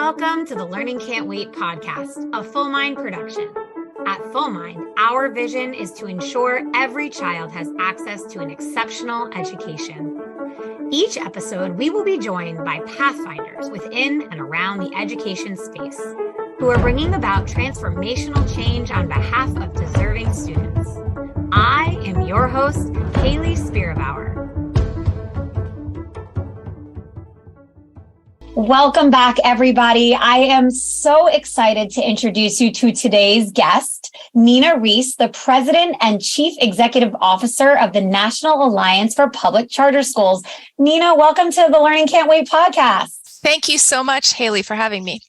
Welcome to the Learning Can't Wait podcast, a Full Mind production. At Full Mind, our vision is to ensure every child has access to an exceptional education. Each episode, we will be joined by pathfinders within and around the education space who are bringing about transformational change on behalf of deserving students. I am your host, Hayley Spira-Bauer. Welcome back, everybody. I am so excited to introduce you to today's guest, Nina Rees, the President and Chief Executive Officer of the National Alliance for Public Charter Schools. Nina, welcome to the Learning Can't Wait podcast. Thank you so much, Hayley, for having me.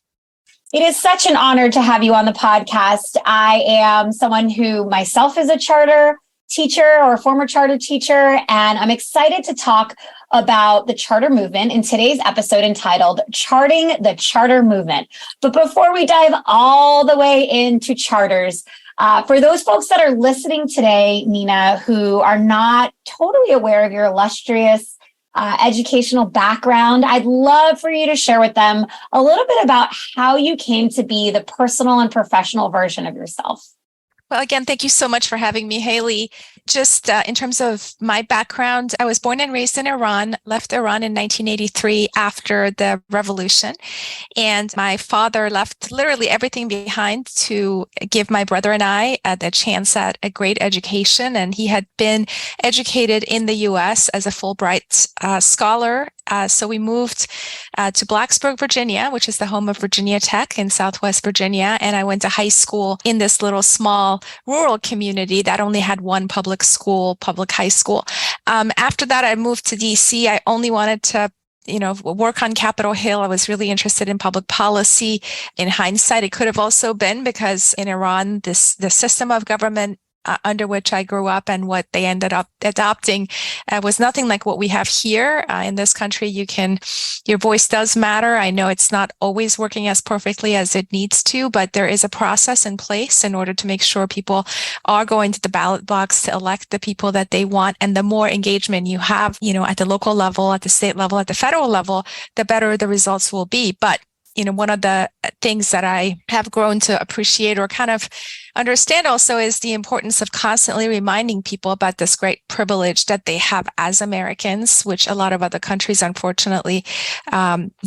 It is such an honor to have you on the podcast. I am someone who myself is a charter teacher or former charter teacher, and I'm excited to talk about the charter movement in today's episode entitled Charting the Charter Movement. But before we dive all the way into charters, for those folks that are listening today, Nina, who are not totally aware of your illustrious educational background, I'd love for you to share with them a little bit about how you came to be the personal and professional version of yourself. Well, again, thank you so much for having me, Hayley. Just in terms of my background, I was born and raised in Iran, left Iran in 1983 after the revolution. And my father left literally everything behind to give my brother and I the chance at a great education. And he had been educated in the U.S. as a Fulbright scholar. So we moved to Blacksburg, Virginia, which is the home of Virginia Tech in Southwest Virginia. And I went to high school in this little small rural community that only had one public high school. After that, I moved to DC. I only wanted to work on Capitol Hill. I was really interested in public policy. In hindsight, it could have also been because in Iran, the system of government under which I grew up and what they ended up adopting was nothing like what we have here in this country. Your voice does matter. I know it's not always working as perfectly as it needs to, but there is a process in place in order to make sure people are going to the ballot box to elect the people that they want. And the more engagement you have, at the local level, at the state level, at the federal level, the better the results will be. But one of the things that I have grown to appreciate or kind of understand also is the importance of constantly reminding people about this great privilege that they have as Americans, which a lot of other countries, unfortunately,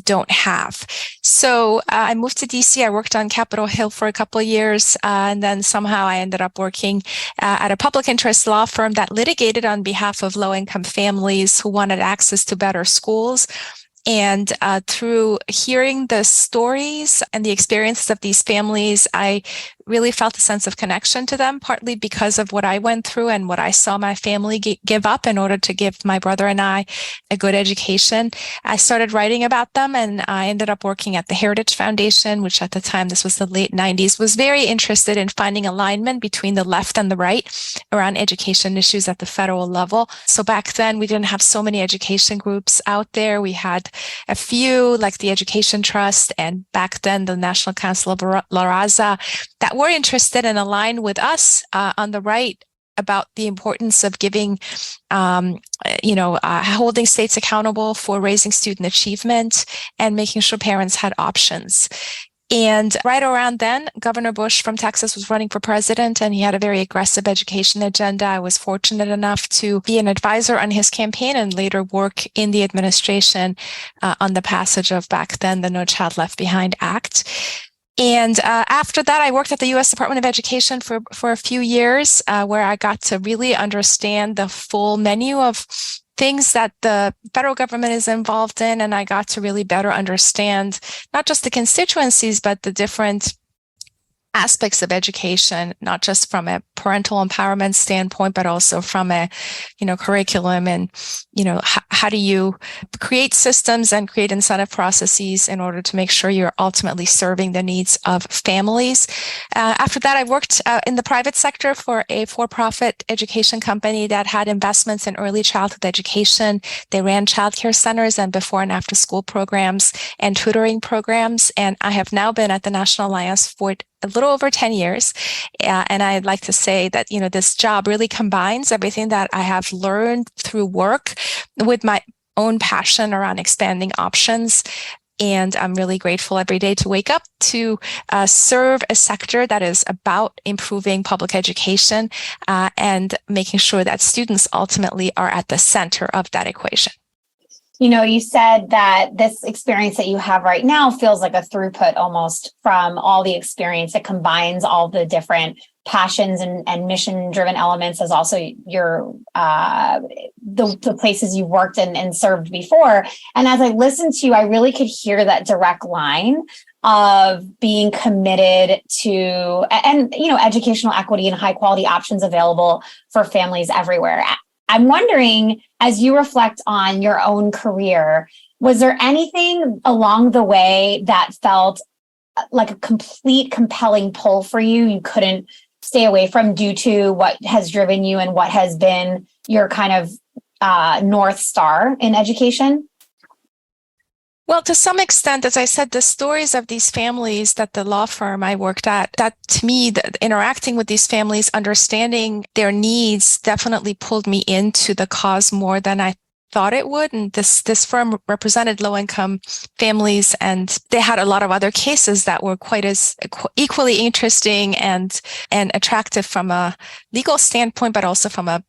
don't have. So I moved to DC. I worked on Capitol Hill for a couple of years, and then somehow I ended up working at a public interest law firm that litigated on behalf of low-income families who wanted access to better schools. And through hearing the stories and the experiences of these families, I really felt a sense of connection to them, partly because of what I went through and what I saw my family give up in order to give my brother and I a good education. I started writing about them, and I ended up working at the Heritage Foundation, which at the time, this was the late 90s, was very interested in finding alignment between the left and the right around education issues at the federal level. So back then, we didn't have so many education groups out there. We had a few, like the Education Trust, and back then the National Council of La Raza, that were interested and aligned with us on the right about the importance of giving, holding states accountable for raising student achievement and making sure parents had options. And right around then, Governor Bush from Texas was running for president, and he had a very aggressive education agenda. I was fortunate enough to be an advisor on his campaign and later work in the administration on the passage of, back then, the No Child Left Behind Act. And after that, I worked at the U.S. Department of Education for a few years, where I got to really understand the full menu of things that the federal government is involved in. And I got to really better understand not just the constituencies, but the different aspects of education, not just from a parental empowerment standpoint, but also from a, curriculum and, how do you create systems and create incentive processes in order to make sure you're ultimately serving the needs of families. After that, I worked in the private sector for a for-profit education company that had investments in early childhood education. They ran childcare centers and before and after school programs and tutoring programs. And I have now been at the National Alliance for a little over 10 years. And I'd like to say that, this job really combines everything that I have learned through work with my own passion around expanding options. And I'm really grateful every day to wake up to serve a sector that is about improving public education and making sure that students ultimately are at the center of that equation. You said that this experience that you have right now feels like a throughput almost from all the experience. It combines all the different passions and mission-driven elements as also your the places you've worked and served before. And as I listened to you, I really could hear that direct line of being committed to and educational equity and high quality options available for families everywhere. I'm wondering, as you reflect on your own career, was there anything along the way that felt like a complete compelling pull for you? You couldn't stay away from due to what has driven you and what has been your kind of North Star in education? Well, to some extent, as I said, the stories of these families that the law firm I worked at, that to me, interacting with these families, understanding their needs definitely pulled me into the cause more than I thought it would. And this firm represented low-income families, and they had a lot of other cases that were quite as equally interesting and attractive from a legal standpoint, but also from a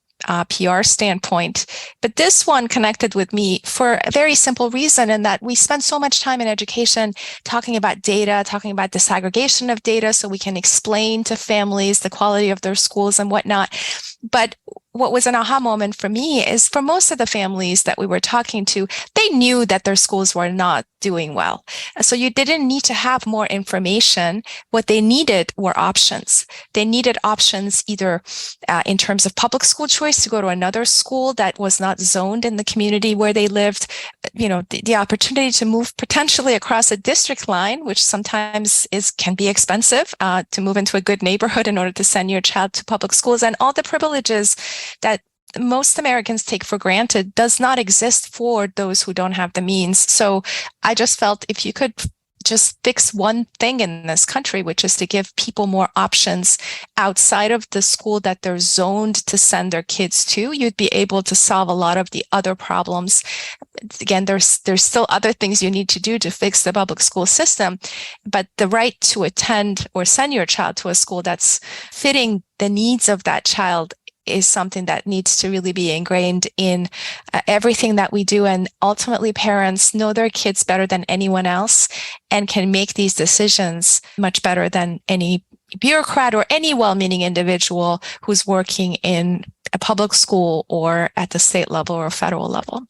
PR standpoint. But this one connected with me for a very simple reason, in that we spend so much time in education talking about data, talking about disaggregation of data so we can explain to families the quality of their schools and whatnot. But what was an aha moment for me is for most of the families that we were talking to, they knew that their schools were not doing well. So you didn't need to have more information. What they needed were options. They needed options either in terms of public school choice to go to another school that was not zoned in the community where they lived, the opportunity to move potentially across a district line, which sometimes can be expensive to move into a good neighborhood in order to send your child to public schools, and all the privileges that most Americans take for granted does not exist for those who don't have the means. So I just felt if you could just fix one thing in this country, which is to give people more options outside of the school that they're zoned to send their kids to, you'd be able to solve a lot of the other problems. Again, there's still other things you need to do to fix the public school system, but the right to attend or send your child to a school that's fitting the needs of that child is something that needs to really be ingrained in everything that we do. And ultimately, parents know their kids better than anyone else and can make these decisions much better than any bureaucrat or any well-meaning individual who's working in a public school or at the state level or federal level.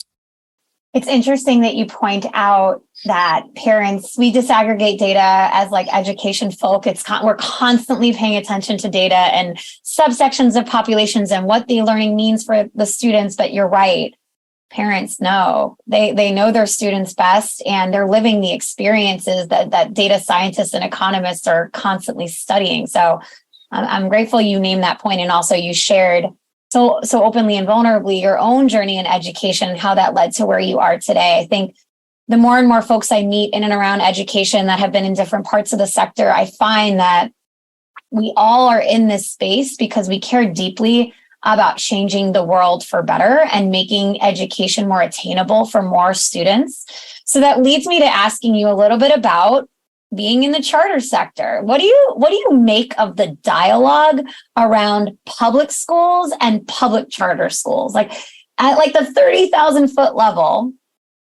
It's interesting that you point out that parents, we disaggregate data as like education folk. We're constantly paying attention to data and subsections of populations and what the learning means for the students. But you're right. Parents know. They know their students best, and they're living the experiences that data scientists and economists are constantly studying. So I'm grateful you named that point, and also you shared so openly and vulnerably your own journey in education and how that led to where you are today. I think the more and more folks I meet in and around education that have been in different parts of the sector, I find that we all are in this space because we care deeply about changing the world for better and making education more attainable for more students. So that leads me to asking you a little bit about being in the charter sector. What do you make of the dialogue around public schools and public charter schools? Like at like the 30,000 foot level,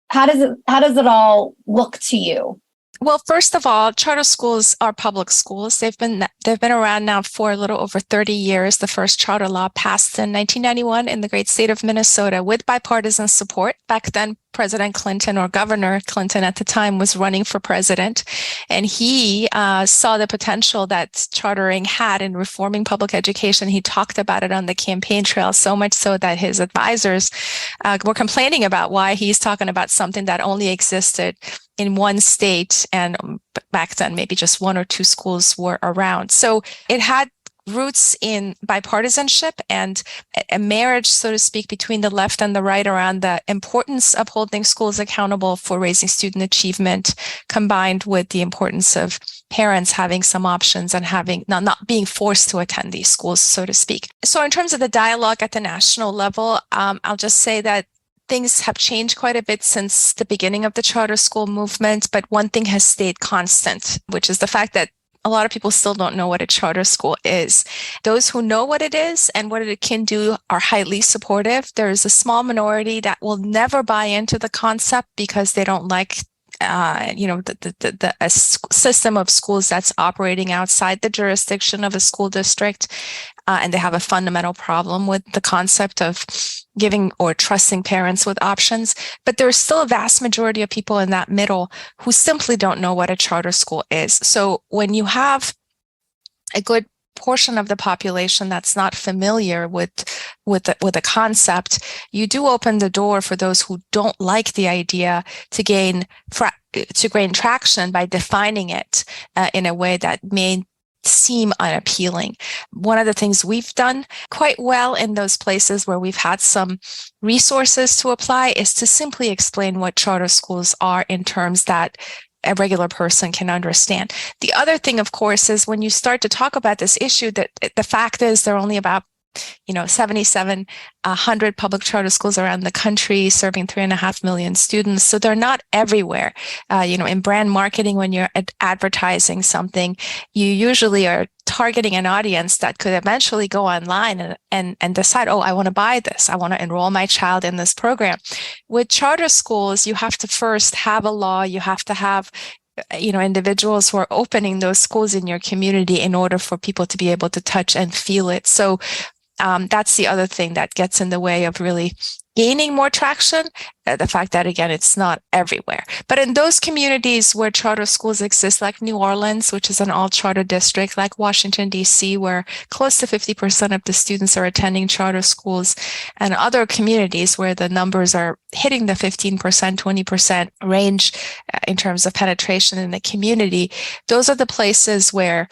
how does it all look to you? Well, first of all, charter schools are public schools. They've been around now for a little over 30 years. The first charter law passed in 1991 in the great state of Minnesota with bipartisan support. Back then, President Clinton, or Governor Clinton at the time, was running for president, and he saw the potential that chartering had in reforming public education. He talked about it on the campaign trail, so much so that his advisors were complaining about why he's talking about something that only existed in one state, and back then maybe just one or two schools were around. So it had roots in bipartisanship and a marriage, so to speak, between the left and the right around the importance of holding schools accountable for raising student achievement, combined with the importance of parents having some options and having not being forced to attend these schools, so to speak. So in terms of the dialogue at the national level, I'll just say that things have changed quite a bit since the beginning of the charter school movement, but one thing has stayed constant, which is the fact that a lot of people still don't know what a charter school is. Those who know what it is and what it can do are highly supportive. There's a small minority that will never buy into the concept because they don't like a system of schools that's operating outside the jurisdiction of a school district, and they have a fundamental problem with the concept of giving or trusting parents with options. But there's still a vast majority of people in that middle who simply don't know what a charter school is. So when you have a good portion of the population that's not familiar with the concept, you do open the door for those who don't like the idea to gain traction by defining it in a way that may seem unappealing. One of the things we've done quite well in those places where we've had some resources to apply is to simply explain what charter schools are in terms that a regular person can understand. The other thing, of course, is when you start to talk about this issue, that the fact is there are only about 7,700 public charter schools around the country serving 3.5 million students. So they're not everywhere. In brand marketing, when you're advertising something, you usually are targeting an audience that could eventually go online and decide, oh, I want to buy this. I want to enroll my child in this program. With charter schools, you have to first have a law. You have to have individuals who are opening those schools in your community in order for people to be able to touch and feel it. So that's the other thing that gets in the way of really gaining more traction, the fact that, again, it's not everywhere. But in those communities where charter schools exist, like New Orleans, which is an all-charter district, like Washington, D.C., where close to 50% of the students are attending charter schools, and other communities where the numbers are hitting the 15%, 20% range in terms of penetration in the community, those are the places where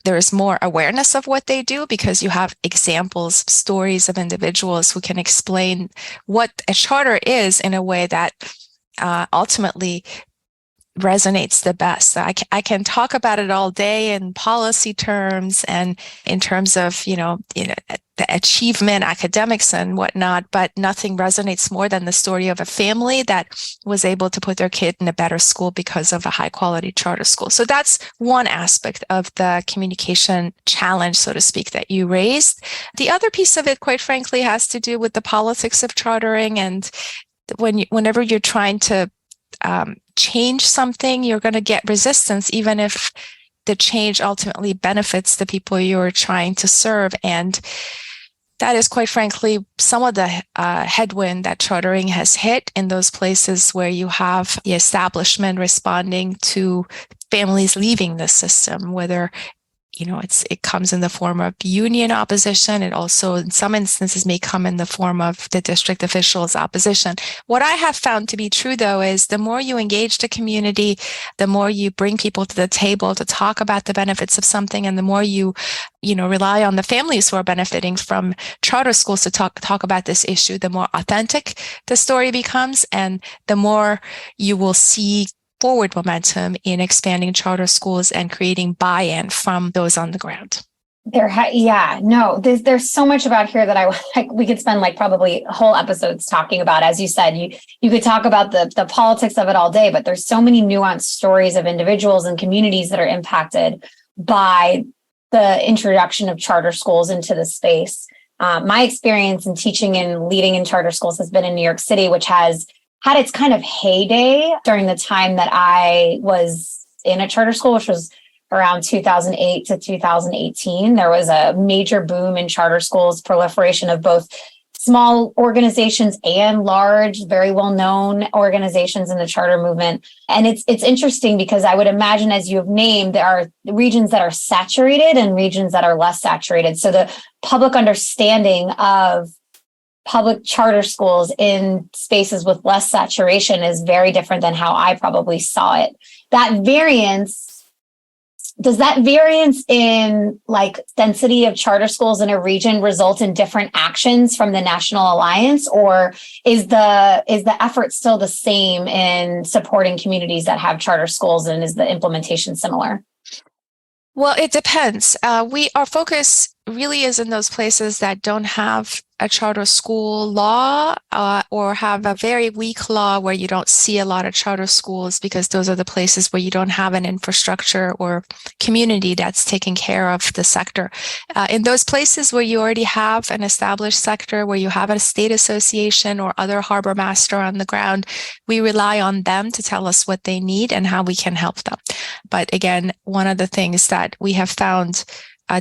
there is more awareness of what they do, because you have examples, stories of individuals who can explain what a charter is in a way that ultimately resonates the best. I can talk about it all day in policy terms and in terms of, the achievement, academics and whatnot, but nothing resonates more than the story of a family that was able to put their kid in a better school because of a high quality charter school. So that's one aspect of the communication challenge, so to speak, that you raised. The other piece of it, quite frankly, has to do with the politics of chartering. And whenever you're trying to change something, you're going to get resistance, even if the change ultimately benefits the people you're trying to serve. And that is, quite frankly, some of the headwind that chartering has hit in those places where you have the establishment responding to families leaving the system, whether it comes in the form of union opposition. It also, in some instances, may come in the form of the district officials' opposition. What I have found to be true, though, is the more you engage the community, the more you bring people to the table to talk about the benefits of something, and the more you rely on the families who are benefiting from charter schools to talk about this issue, the more authentic the story becomes, and the more you will see forward momentum in expanding charter schools and creating buy-in from those on the ground. There's so much about here that we could spend probably whole episodes talking about. As you said, you could talk about the politics of it all day, but there's so many nuanced stories of individuals and communities that are impacted by the introduction of charter schools into the space. My experience in teaching and leading in charter schools has been in New York City, which has had its kind of heyday during the time that I was in a charter school, which was around 2008 to 2018. There was a major boom in charter schools, proliferation of both small organizations and large, very well-known organizations in the charter movement. And it's interesting because I would imagine, as you have named, there are regions that are saturated and regions that are less saturated. So the public understanding of public charter schools in spaces with less saturation is very different than how I probably saw it. Does that variance in density of charter schools in a region result in different actions from the National Alliance, or is the effort still the same in supporting communities that have charter schools, and is the implementation similar? Well, it depends. Our focus really is in those places that don't have a charter school law or have a very weak law where you don't see a lot of charter schools, because those are the places where you don't have an infrastructure or community that's taking care of the sector. In those places where you already have an established sector, where you have a state association or other harbor master on the ground, we rely on them to tell us what they need and how we can help them. But again, one of the things that we have found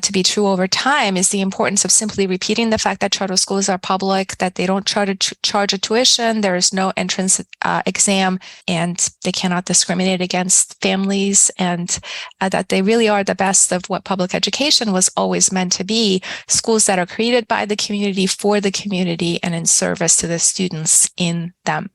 to be true over time is the importance of simply repeating the fact that charter schools are public, that they don't charge a tuition, there is no entrance exam, and they cannot discriminate against families, and that they really are the best of what public education was always meant to be, schools that are created by the community, for the community, and in service to the students in them.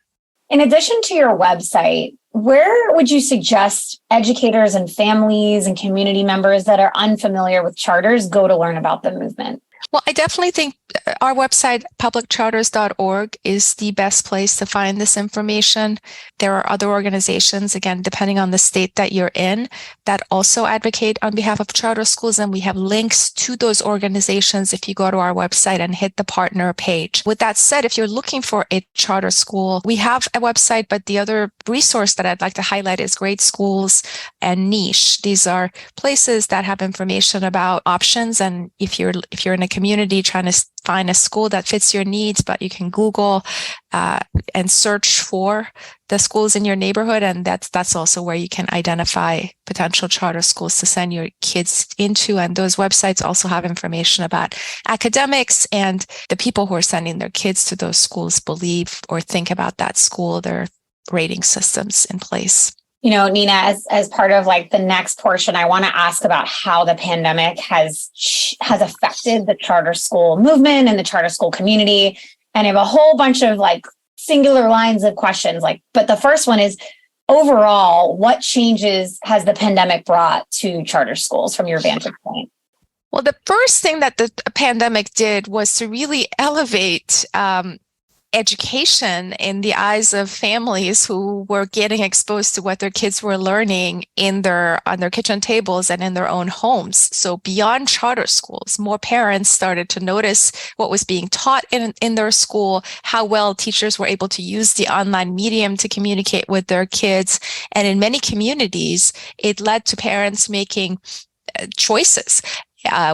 In addition to your website, where would you suggest educators and families and community members that are unfamiliar with charters go to learn about the movement? Well, I definitely think our website, publiccharters.org, is the best place to find this information. There are other organizations, again, depending on the state that you're in, that also advocate on behalf of charter schools, and we have links to those organizations if you go to our website and hit the partner page. With that said, if you're looking for a charter school, we have a website, but the other resource that I'd like to highlight is Great Schools and Niche. These are places that have information about options, and if you're in a community trying to find a school that fits your needs, but you can Google and search for the schools in your neighborhood, and that's also where you can identify potential charter schools to send your kids into. And those websites also have information about academics and the people who are sending their kids to those schools believe or think about that school, their rating systems in place. You know, Nina, as part of like the next portion, I want to ask about how the pandemic has affected the charter school movement and the charter school community. And I have a whole bunch of like singular lines of questions. But the first one is, overall, what changes has the pandemic brought to charter schools from your vantage point? Well, the first thing that the pandemic did was to really elevate education in the eyes of families who were getting exposed to what their kids were learning on their kitchen tables and in their own homes. So beyond charter schools, more parents started to notice what was being taught in their school, how well teachers were able to use the online medium to communicate with their kids. And in many communities, it led to parents making choices.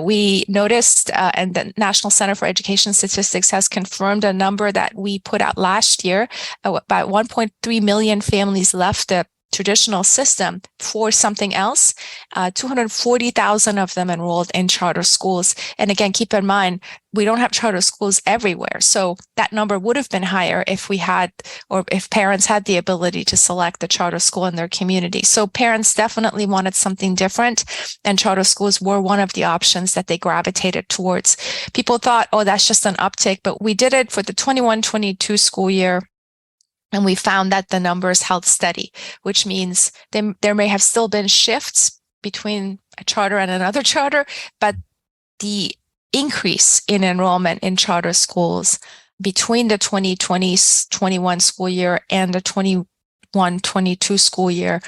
We noticed, and the National Center for Education Statistics has confirmed a number that we put out last year, about 1.3 million families left the traditional system for something else. 240,000 of them enrolled in charter schools. And again, keep in mind, we don't have charter schools everywhere. So that number would have been higher if we had, or if parents had the ability to select the charter school in their community. So parents definitely wanted something different, and charter schools were one of the options that they gravitated towards. People thought, oh, that's just an uptick, but we did it for the 21-22 school year. And we found that the numbers held steady, which means there may have still been shifts between a charter and another charter, but the increase in enrollment in charter schools between the 2020-21 school year and the 21-22 school year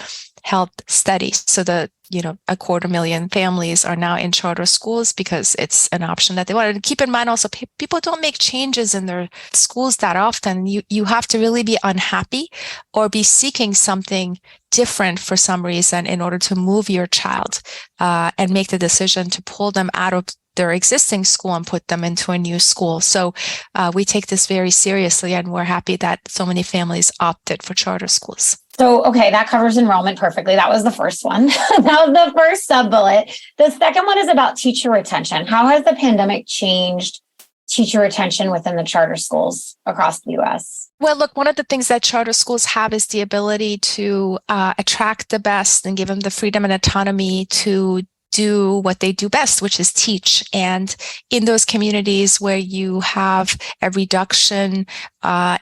held steady. So the 250,000 families are now in charter schools because it's an option that they wanted. And keep in mind also, people don't make changes in their schools that often. You have to really be unhappy or be seeking something different for some reason in order to move your child and make the decision to pull them out of their existing school and put them into a new school. So we take this very seriously, and we're happy that so many families opted for charter schools. So, okay, that covers enrollment perfectly. That was the first one. That was the first sub-bullet. The second one is about teacher retention. How has the pandemic changed teacher retention within the charter schools across the U.S.? Well, look, one of the things that charter schools have is the ability to attract the best and give them the freedom and autonomy to do what they do best, which is teach. And in those communities where you have a reduction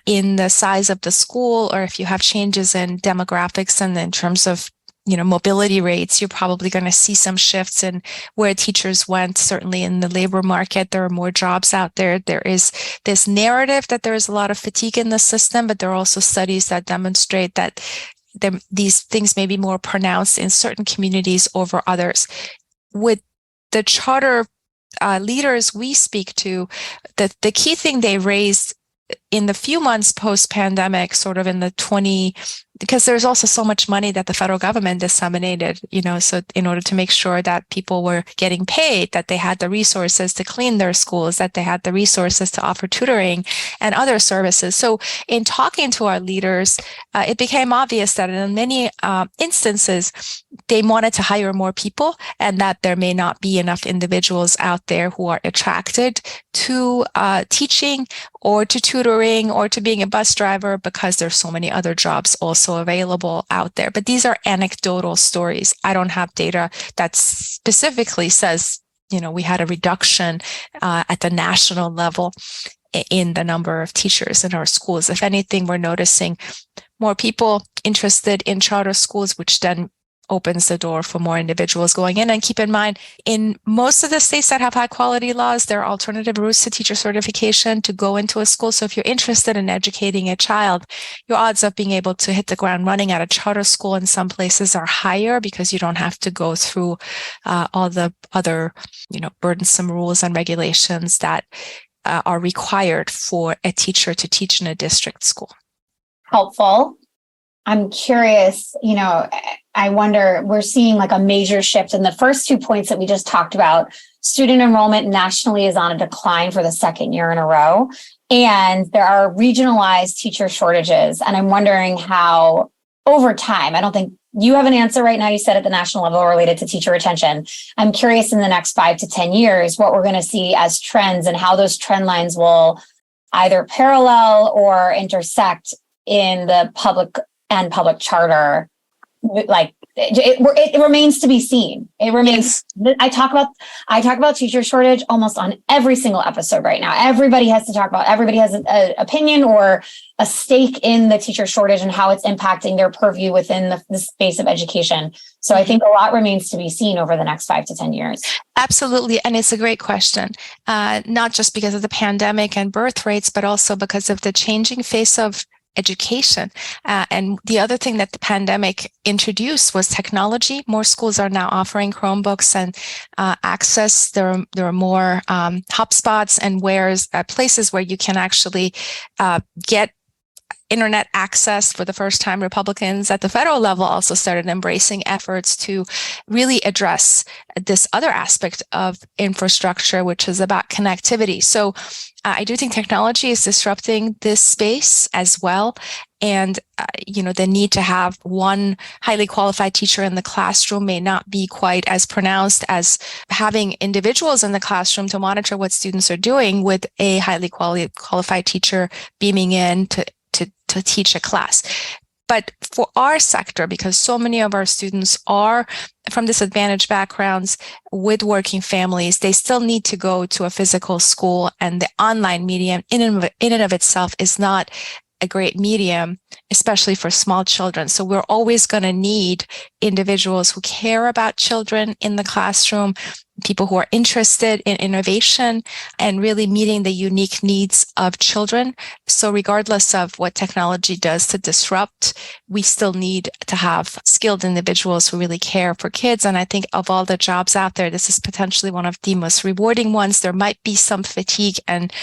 in the size of the school, or if you have changes in demographics and in terms of mobility rates, you're probably going to see some shifts in where teachers went. Certainly in the labor market, there are more jobs out there. There is this narrative that there is a lot of fatigue in the system, but there are also studies that demonstrate that these things may be more pronounced in certain communities over others. With the charter leaders we speak to, the key thing they raised in the few months post-pandemic, sort of in the because there's also so much money that the federal government disseminated, so in order to make sure that people were getting paid, that they had the resources to clean their schools, that they had the resources to offer tutoring and other services. So in talking to our leaders, it became obvious that in many instances, they wanted to hire more people, and that there may not be enough individuals out there who are attracted to teaching or to tutoring or to being a bus driver, because there's so many other jobs also available out there. But these are anecdotal stories. I don't have data that specifically says, we had a reduction at the national level in the number of teachers in our schools. If anything, we're noticing more people interested in charter schools, which then opens the door for more individuals going in. And keep in mind, in most of the states that have high quality laws, there are alternative routes to teacher certification to go into a school. So if you're interested in educating a child, your odds of being able to hit the ground running at a charter school in some places are higher, because you don't have to go through all the other, burdensome rules and regulations that are required for a teacher to teach in a district school. Helpful. I'm curious, I wonder, we're seeing like a major shift in the first 2 points that we just talked about. Student enrollment nationally is on a decline for the second year in a row, and there are regionalized teacher shortages. And I'm wondering how, over time, I don't think you have an answer right now. You said at the national level related to teacher retention. I'm curious in the next 5 to 10 years, what we're going to see as trends and how those trend lines will either parallel or intersect in the public and public charter. Like it remains to be seen. It remains. Yes. I talk about teacher shortage almost on every single episode right now. Everybody has to talk about. Everybody has an opinion or a stake in the teacher shortage and how it's impacting their purview within the space of education. So I think a lot remains to be seen over the next 5 to 10 years. Absolutely. And it's a great question, not just because of the pandemic and birth rates, but also because of the changing face of education. And the other thing that the pandemic introduced was technology. More schools are now offering Chromebooks and access. There are more hotspots and places where you can actually get internet access. For the first time, Republicans at the federal level also started embracing efforts to really address this other aspect of infrastructure, which is about connectivity. So I do think technology is disrupting this space as well. And, the need to have one highly qualified teacher in the classroom may not be quite as pronounced as having individuals in the classroom to monitor what students are doing with a highly qualified teacher beaming in to teach a class. But for our sector, because so many of our students are from disadvantaged backgrounds with working families, they still need to go to a physical school, and the online medium in and of itself is not a great medium, especially for small children. So we're always going to need individuals who care about children in the classroom, people who are interested in innovation and really meeting the unique needs of children. So regardless of what technology does to disrupt, we still need to have skilled individuals who really care for kids. And I think of all the jobs out there, this is potentially one of the most rewarding ones. There might be some fatigue and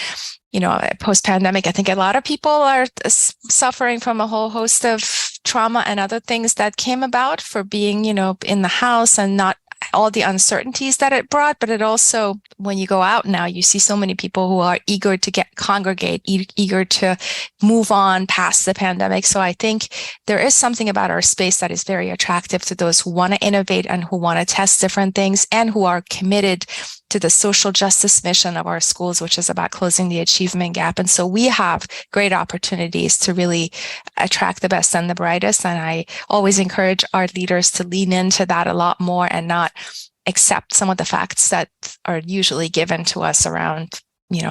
post-pandemic, I think a lot of people are suffering from a whole host of trauma and other things that came about for being, in the house and not all the uncertainties that it brought. But it also, when you go out now, you see so many people who are eager to congregate, eager to move on past the pandemic. So I think there is something about our space that is very attractive to those who want to innovate and who want to test different things and who are committed to the social justice mission of our schools, which is about closing the achievement gap. And so we have great opportunities to really attract the best and the brightest. And I always encourage our leaders to lean into that a lot more and not accept some of the facts that are usually given to us around,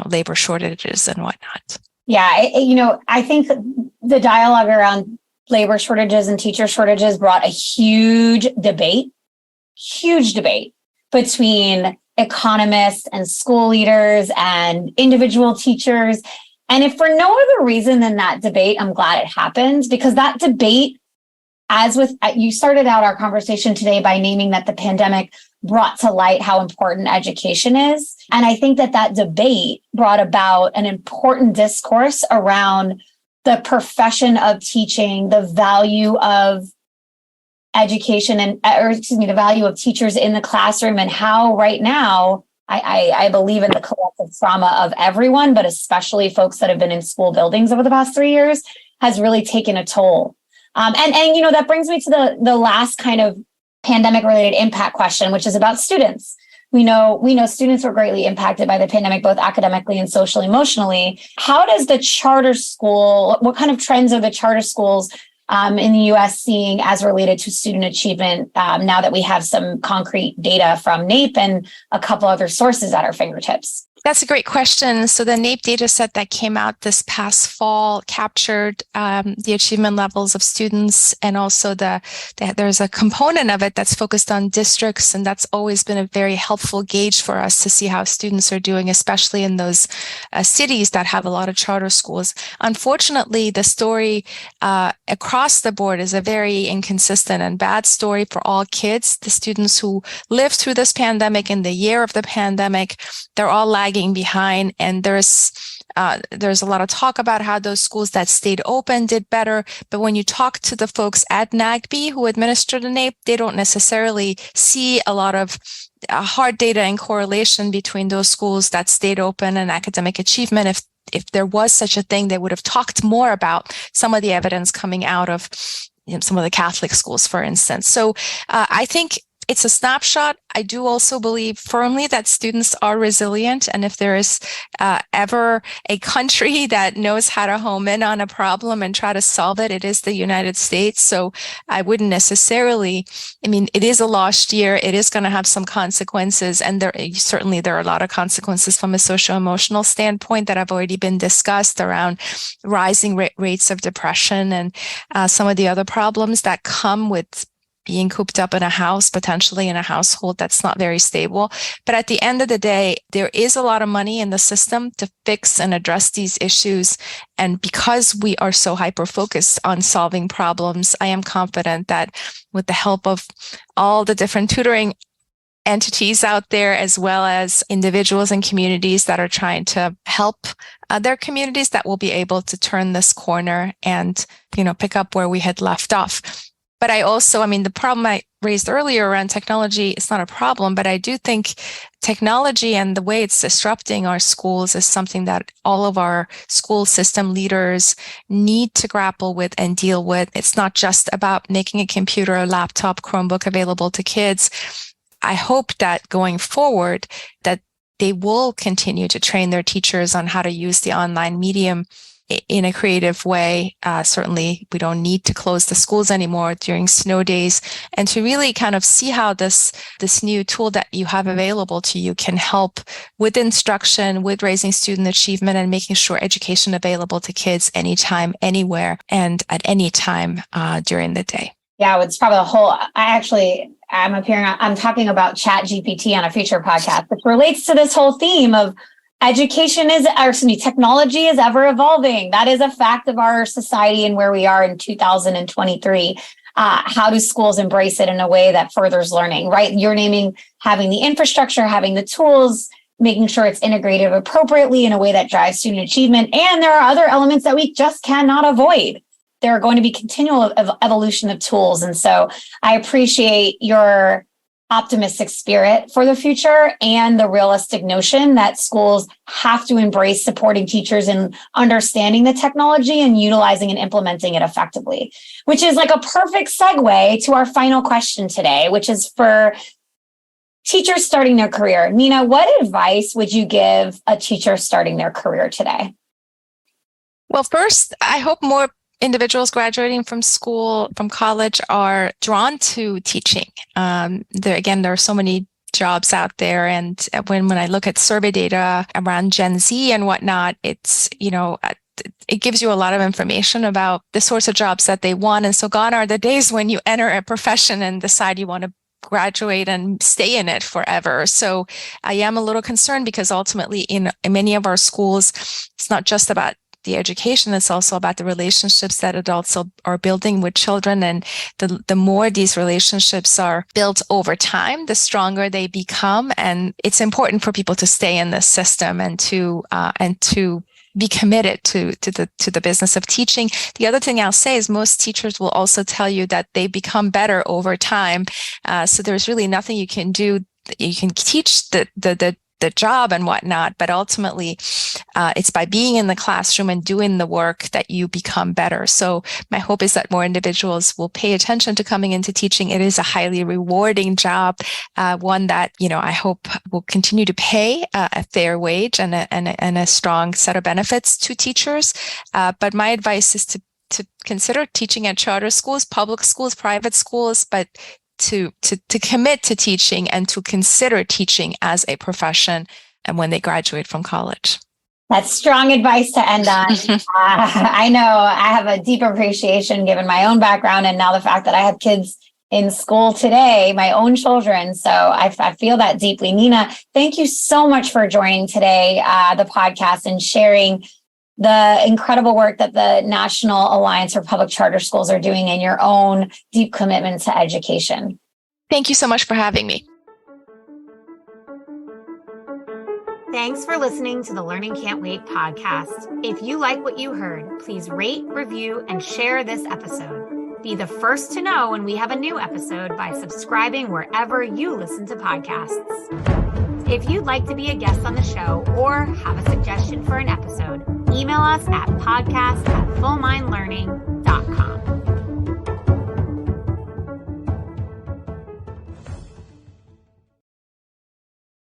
labor shortages and whatnot. Yeah, I think the dialogue around labor shortages and teacher shortages brought a huge debate between economists and school leaders and individual teachers. And if for no other reason than that debate, I'm glad it happened, because that debate, you started out our conversation today by naming that the pandemic brought to light how important education is. And I think that debate brought about an important discourse around the profession of teaching, the value of education the value of teachers in the classroom, and how right now I believe in the collective trauma of everyone, but especially folks that have been in school buildings over the past 3 years, has really taken a toll. And that brings me to the last kind of pandemic related impact question, which is about students. We know students were greatly impacted by the pandemic, both academically and socially, emotionally. How does the charter school, what kind of trends are the charter schools in the US seeing as related to student achievement now that we have some concrete data from NAEP and a couple other sources at our fingertips? That's a great question. So the NAEP data set that came out this past fall captured the achievement levels of students, and also there's a component of it that's focused on districts, and that's always been a very helpful gauge for us to see how students are doing, especially in those cities that have a lot of charter schools. Unfortunately, the story across the board is a very inconsistent and bad story for all kids. The students who lived through this pandemic in the year of the pandemic, they're all lagging behind, and there's a lot of talk about how those schools that stayed open did better. But when you talk to the folks at NAGB who administer the NAEP, they don't necessarily see a lot of hard data and correlation between those schools that stayed open and academic achievement. If there was such a thing, they would have talked more about some of the evidence coming out of some of the Catholic schools, for instance. So I think it's a snapshot. I do also believe firmly that students are resilient. And if there is ever a country that knows how to home in on a problem and try to solve it, it is the United States. So I wouldn't necessarily, it is a lost year. It is going to have some consequences. And there are a lot of consequences from a socio-emotional standpoint that have already been discussed around rising rates of depression and some of the other problems that come with being cooped up in a house, potentially in a household that's not very stable. But at the end of the day, there is a lot of money in the system to fix and address these issues. And because we are so hyper-focused on solving problems, I am confident that with the help of all the different tutoring entities out there, as well as individuals and communities that are trying to help their communities, that will be able to turn this corner and, pick up where we had left off. But I also, the problem I raised earlier around technology is not a problem, but I do think technology and the way it's disrupting our schools is something that all of our school system leaders need to grapple with and deal with. It's not just about making a computer, a laptop, Chromebook available to kids. I hope that going forward, that they will continue to train their teachers on how to use the online medium in a creative way. Certainly, we don't need to close the schools anymore during snow days, and to really kind of see how this new tool that you have available to you can help with instruction, with raising student achievement, and making sure education available to kids anytime, anywhere, and at any time during the day. Yeah, it's probably I'm talking about Chat GPT on a future podcast, which relates to this whole theme of technology is ever evolving. That is a fact of our society and where we are in 2023. How do schools embrace it in a way that furthers learning, right? You're naming having the infrastructure, having the tools, making sure it's integrated appropriately in a way that drives student achievement. And there are other elements that we just cannot avoid. There are going to be continual evolution of tools. And so I appreciate your optimistic spirit for the future and the realistic notion that schools have to embrace supporting teachers in understanding the technology and utilizing and implementing it effectively, which is like a perfect segue to our final question today, which is for teachers starting their career. Nina, what advice would you give a teacher starting their career today? Well, first, I hope more individuals graduating from college are drawn to teaching. There are so many jobs out there. And when I look at survey data around Gen Z and whatnot, it's, it gives you a lot of information about the sorts of jobs that they want. And so gone are the days when you enter a profession and decide you want to graduate and stay in it forever. So I am a little concerned because ultimately in many of our schools, it's not just about the education. It's also about the relationships that adults are building with children. And the more these relationships are built over time, the stronger they become. And it's important for people to stay in this system and to be committed to the business of teaching. The other thing I'll say is most teachers will also tell you that they become better over time. So there's really nothing you can do. You can teach the job and whatnot, but ultimately it's by being in the classroom and doing the work that you become better. So my hope is that more individuals will pay attention to coming into teaching. It is a highly rewarding job, one that, I hope will continue to pay a fair wage and a strong set of benefits to teachers. But my advice is to consider teaching at charter schools, public schools, private schools, but to commit to teaching and to consider teaching as a profession and when they graduate from college. That's strong advice to end on. I know I have a deep appreciation given my own background and now the fact that I have kids in school today, my own children. So I feel that deeply. Nina, thank you so much for joining today, the podcast, and sharing the incredible work that the National Alliance for Public Charter Schools are doing and your own deep commitment to education. Thank you so much for having me. Thanks for listening to the Learning Can't Wait podcast. If you like what you heard, please rate, review, and share this episode. Be the first to know when we have a new episode by subscribing wherever you listen to podcasts. If you'd like to be a guest on the show or have a suggestion for an episode, email us at podcast@fullmindlearning.com.